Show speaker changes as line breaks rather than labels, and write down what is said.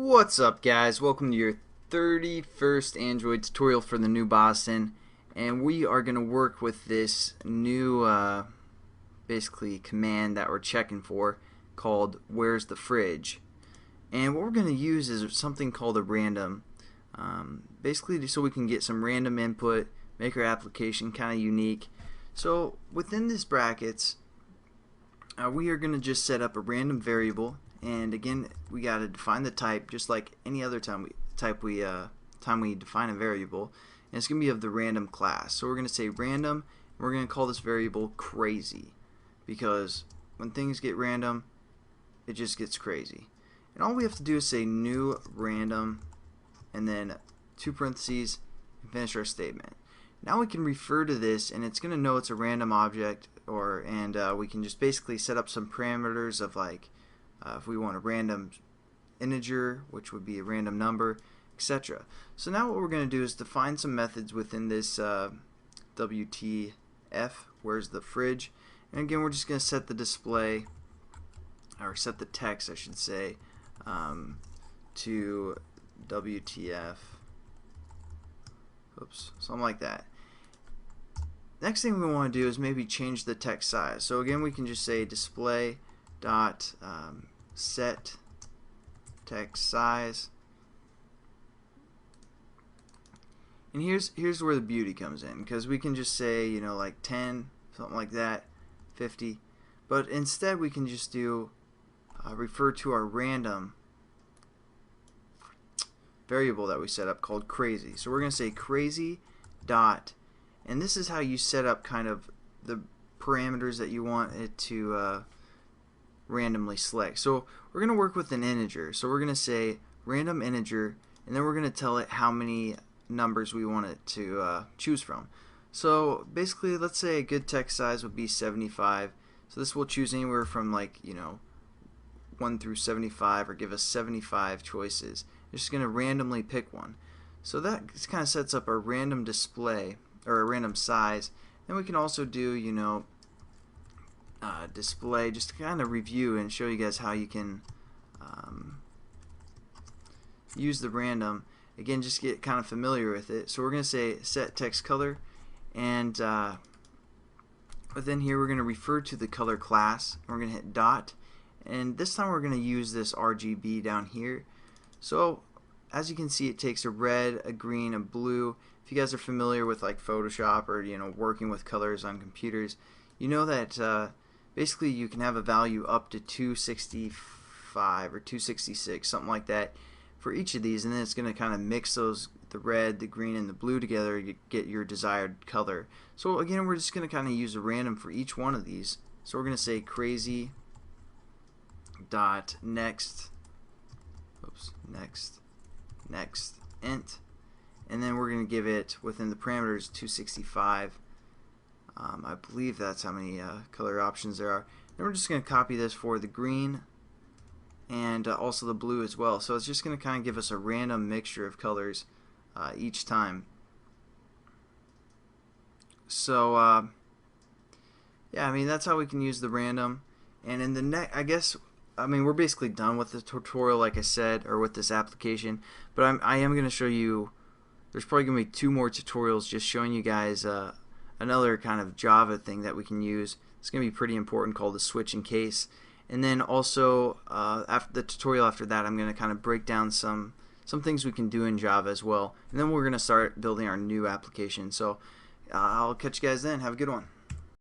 What's up, guys? Welcome to your 31st Android tutorial for the new Boston, and we are going to work with this new basically command that we're checking for called where's the fridge. And what we're going to use is something called a random, basically so we can get some random input, make our application kind of unique. So within this brackets, we are going to just set up a random variable. And again, we got to define the type just like any other time we define a variable, and it's going to be of the random class. So we're going to say random, and we're going to call this variable crazy, because when things get random, it just gets crazy. And all we have to do is say new random, and then two parentheses, and finish our statement. Now we can refer to this, and it's going to know it's a random object, and we can just basically set up some parameters of like. If we want a random integer, which would be a random number, etc. So now what we're going to do is define some methods within this WTF, where's the fridge, and again we're just going to set the display, or set the text I should say, to WTF, oops, something like that. Next thing we want to do is maybe change the text size. So again we can just say display dot set text size, and here's where the beauty comes in, because we can just say, you know, like 10, something like that, 50, but instead we can just do refer to our random variable that we set up called crazy. So we're going to say crazy dot, and this is how you set up kind of the parameters that you want it to randomly select. So we're going to work with an integer. So we're going to say random integer, and then we're going to tell it how many numbers we want it to choose from. So basically, let's say a good text size would be 75. So this will choose anywhere from, like, you know, 1 through 75, or give us 75 choices. It's just going to randomly pick one. So that kind of sets up a random display, or a random size. Then we can also do, you know, display, just to kind of review and show you guys how you can use the random. Again, just get kind of familiar with it. So we're going to say set text color, and within here we're going to refer to the color class. We're going to hit dot, and this time we're going to use this RGB down here. So as you can see, it takes a red, a green, a blue. If you guys are familiar with like Photoshop, or you know, working with colors on computers, you know that basically you can have a value up to 265 or 266, something like that, for each of these, and then it's going to kind of mix those, the red, the green, and the blue together to get your desired color. So again, we're just going to kind of use a random for each one of these. So we're going to say crazy dot next, oops, next int, and then we're going to give it within the parameters 265. I believe that's how many color options there are. Then we're just going to copy this for the green and also the blue as well. So it's just going to kind of give us a random mixture of colors each time. So yeah, I mean, that's how we can use the random. And in the next, I mean, we're basically done with the tutorial, like I said, or with this application. But I am going to show you. There's probably going to be 2 more tutorials just showing you guys another kind of Java thing that we can use. It's going to be pretty important, called the switch and case. And then also after the tutorial after that, I'm going to kind of break down some things we can do in Java as well. And then we're going to start building our new application. So I'll catch you guys then. Have a good one.